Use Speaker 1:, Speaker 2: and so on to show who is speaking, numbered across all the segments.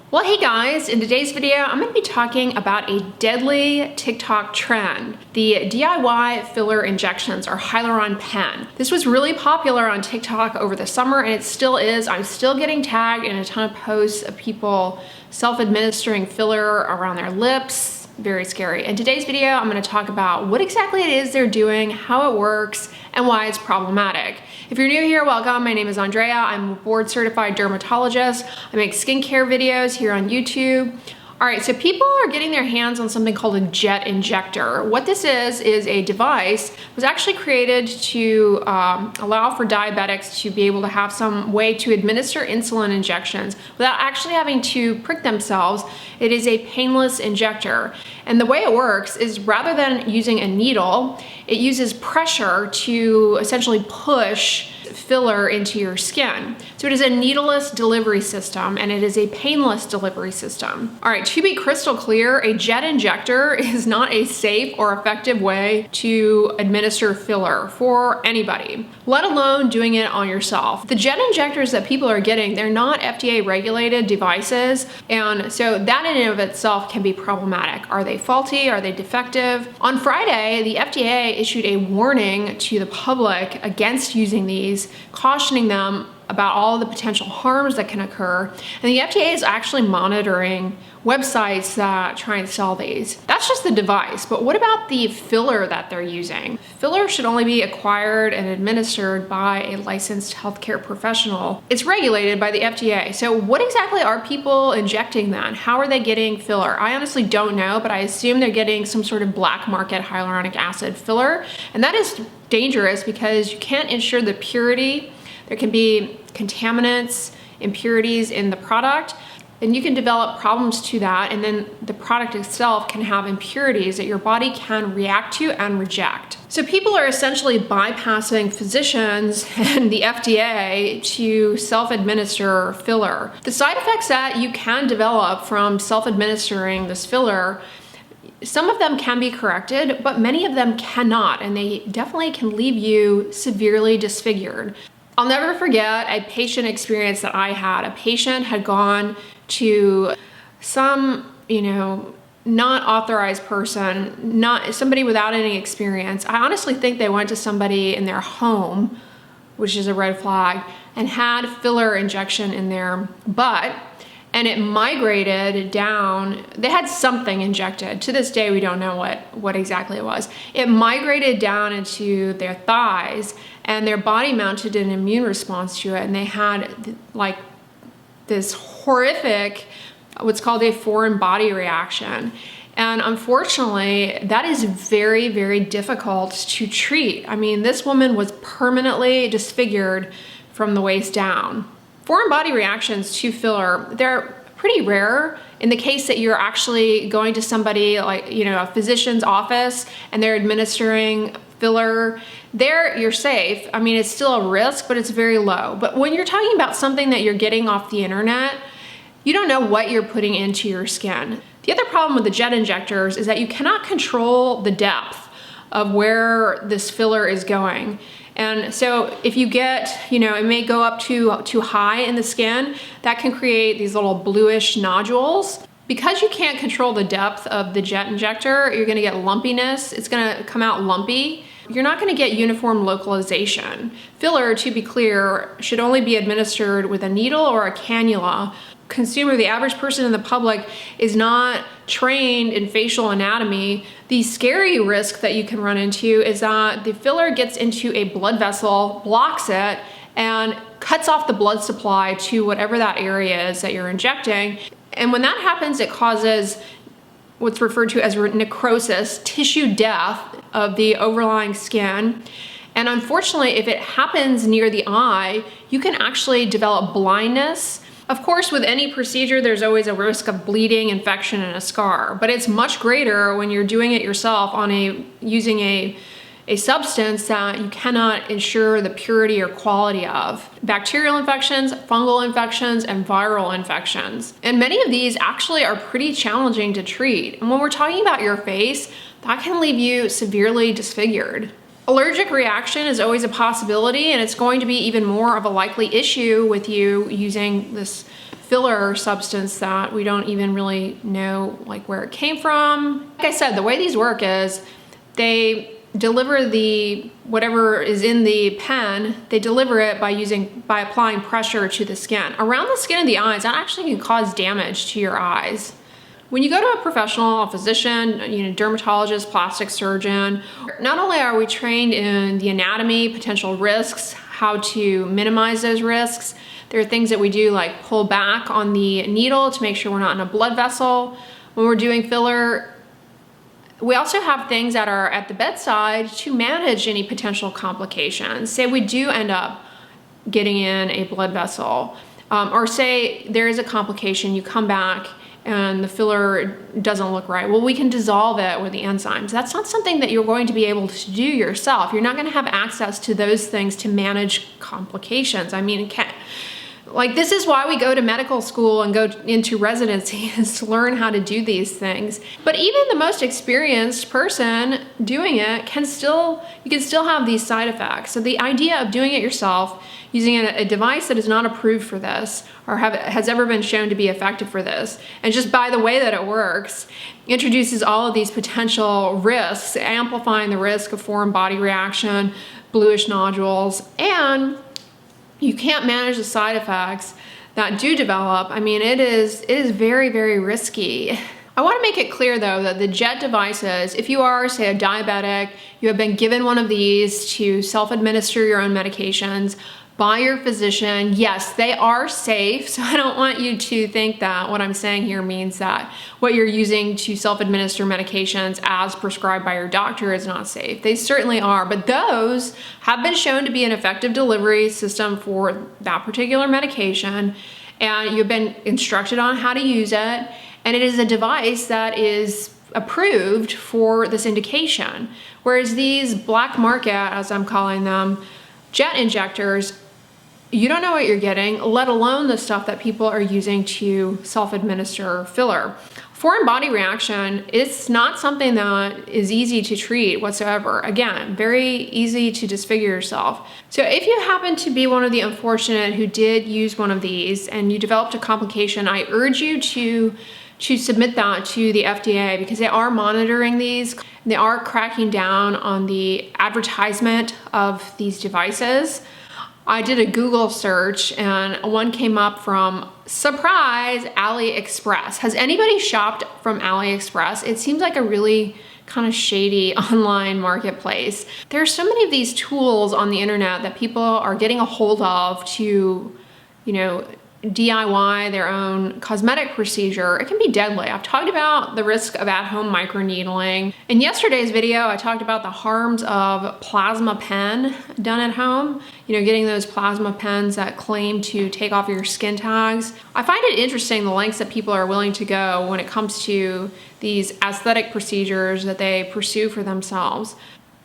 Speaker 1: Well, hey guys, in today's video, I'm going to be talking about a deadly TikTok trend, the DIY filler injections or HYALURON pen. This was really popular on TikTok over the summer and it still is. I'm still getting tagged in a ton of posts of people self-administering filler around their lips. Very scary. In today's video, I'm going to talk about what exactly it is they're doing, how it works, and why it's problematic. If you're new here, welcome. My name is Andrea. I'm a board certified dermatologist. I make skincare videos here on YouTube. All right, so people are getting their hands on something called a Jet Injector. What this is a device that was actually created to allow for diabetics to be able to have some way to administer insulin injections without actually having to prick themselves. It is a painless injector. And the way it works is rather than using a needle, it uses pressure to essentially push filler into your skin. So it is a needleless delivery system and it is a painless delivery system. All right, to be crystal clear, a jet injector is not a safe or effective way to administer filler for anybody, let alone doing it on yourself. The jet injectors that people are getting, they're not FDA regulated devices, and so that in and of itself can be problematic. Are they faulty? Are they defective? On Friday, the FDA issued a warning to the public against using these, cautioning them about all the potential harms that can occur. And the FDA is actually monitoring websites that try and sell these. That's just the device, but what about the filler that they're using? Filler should only be acquired and administered by a licensed healthcare professional. It's regulated by the FDA. So what exactly are people injecting then? How are they getting filler? I honestly don't know, but I assume they're getting some sort of black market hyaluronic acid filler. And that is dangerous because you can't ensure the purity. There can be contaminants, impurities in the product, and you can develop problems to that, and then the product itself can have impurities that your body can react to and reject. So people are essentially bypassing physicians and the FDA to self-administer filler. The side effects that you can develop from self-administering this filler, some of them can be corrected, but many of them cannot, and they definitely can leave you severely disfigured. I'll never forget a patient experience that I had. A patient had gone to some, not authorized person, not somebody without any experience. I honestly think they went to somebody in their home, which is a red flag, and had filler injection in their butt, and it migrated down. They had something injected. To this day, we don't know what exactly it was. It migrated down into their thighs, and their body mounted an immune response to it, and they had like this horrific, what's called a foreign body reaction. And unfortunately, that is very, very difficult to treat. I mean, this woman was permanently disfigured from the waist down. Foreign body reactions to filler, they're pretty rare. In the case that you're actually going to somebody like, a physician's office and they're administering filler, there you're safe. I mean, it's still a risk, but it's very low. But when you're talking about something that you're getting off the internet, you don't know what you're putting into your skin. The other problem with the jet injectors is that you cannot control the depth of where this filler is going. And so if you get, it may go up too high in the skin, that can create these little bluish nodules. Because you can't control the depth of the jet injector, you're gonna get lumpiness. It's gonna come out lumpy. You're not gonna get uniform localization. Filler, to be clear, should only be administered with a needle or a cannula. Consumer, the average person in the public, is not trained in facial anatomy. The scary risk that you can run into is that the filler gets into a blood vessel, blocks it, and cuts off the blood supply to whatever that area is that you're injecting. And when that happens, it causes what's referred to as necrosis, tissue death of the overlying skin. And unfortunately, if it happens near the eye, you can actually develop blindness. Of course, with any procedure, there's always a risk of bleeding, infection, and a scar, but it's much greater when you're doing it yourself using a substance that you cannot ensure the purity or quality of. Bacterial infections, fungal infections, and viral infections. And many of these actually are pretty challenging to treat. And when we're talking about your face, that can leave you severely disfigured. Allergic reaction is always a possibility, and it's going to be even more of a likely issue with you using this filler substance that we don't even really know like where it came from. Like I said, the way these work is they deliver whatever is in the pen, they deliver it by applying pressure to the skin. Around the skin of the eyes, that actually can cause damage to your eyes. When you go to a professional, a physician, dermatologist, plastic surgeon, not only are we trained in the anatomy, potential risks, how to minimize those risks, there are things that we do like pull back on the needle to make sure we're not in a blood vessel. When we're doing filler, we also have things that are at the bedside to manage any potential complications. Say we do end up getting in a blood vessel, or say there is a complication, you come back and the filler doesn't look right. Well, we can dissolve it with the enzymes. That's not something that you're going to be able to do yourself. You're not gonna have access to those things to manage complications. I mean, this is why we go to medical school and go into residency, is to learn how to do these things. But even the most experienced person doing it you can still have these side effects. So the idea of doing it yourself, using a device that is not approved for this or has ever been shown to be effective for this, and just by the way that it works, introduces all of these potential risks, amplifying the risk of foreign body reaction, bluish nodules, and you can't manage the side effects that do develop. I mean, it is very, very risky. I want to make it clear though that the Jet devices, if you are, say, a diabetic, you have been given one of these to self-administer your own medications by your physician, yes, they are safe. So I don't want you to think that what I'm saying here means that what you're using to self-administer medications as prescribed by your doctor is not safe. They certainly are, but those have been shown to be an effective delivery system for that particular medication, and you've been instructed on how to use it, and it is a device that is approved for this indication. Whereas these black market, as I'm calling them, jet injectors, you don't know what you're getting, let alone the stuff that people are using to self-administer filler. Foreign body reaction, it's not something that is easy to treat whatsoever. Again, very easy to disfigure yourself. So if you happen to be one of the unfortunate who did use one of these and you developed a complication, I urge you to submit that to the FDA, because they are monitoring these. They are cracking down on the advertisement of these devices. I did a Google search and one came up from, surprise, AliExpress. Has anybody shopped from AliExpress? It seems like a really kind of shady online marketplace. There are so many of these tools on the internet that people are getting a hold of to, DIY their own cosmetic procedure. It can be deadly. I've talked about the risk of at-home microneedling. In yesterday's video, I talked about the harms of plasma pen done at home. Getting those plasma pens that claim to take off your skin tags. I find it interesting the lengths that people are willing to go when it comes to these aesthetic procedures that they pursue for themselves.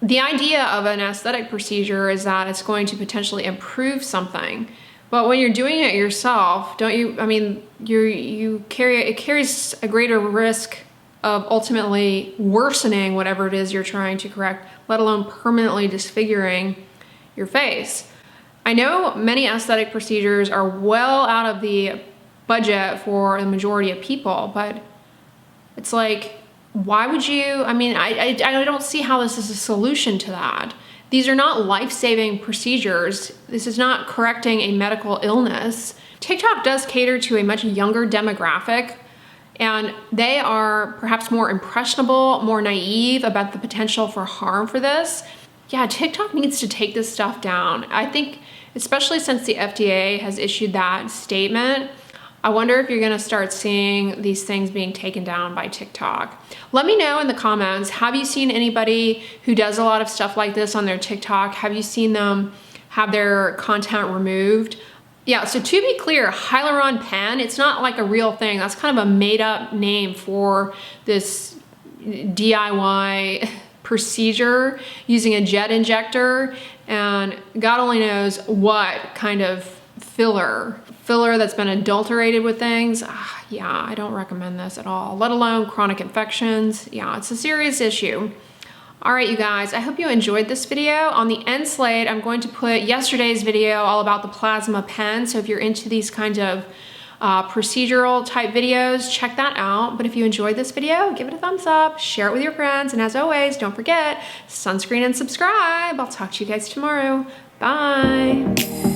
Speaker 1: The idea of an aesthetic procedure is that it's going to potentially improve something. But when you're doing it yourself, it carries a greater risk of ultimately worsening whatever it is you're trying to correct, let alone permanently disfiguring your face. I know many aesthetic procedures are well out of the budget for the majority of people, but it's like, why would you, I don't see how this is a solution to that. These are not life-saving procedures. This is not correcting a medical illness. TikTok does cater to a much younger demographic, and they are perhaps more impressionable, more naive about the potential for harm for this. Yeah, TikTok needs to take this stuff down. I think, especially since the FDA has issued that statement, I wonder if you're gonna start seeing these things being taken down by TikTok. Let me know in the comments, have you seen anybody who does a lot of stuff like this on their TikTok? Have you seen them have their content removed? Yeah, so to be clear, HYALURON pen, it's not like a real thing. That's kind of a made up name for this DIY procedure using a jet injector, and God only knows what kind of filler that's been adulterated with things. Yeah, I don't recommend this at all, let alone chronic infections. Yeah, it's a serious issue. All right, you guys, I hope you enjoyed this video. On the end slate, I'm going to put yesterday's video all about the plasma pen. So if you're into these kinds of procedural type videos, check that out. But if you enjoyed this video, give it a thumbs up, share it with your friends, and as always, don't forget, sunscreen and subscribe. I'll talk to you guys tomorrow. Bye.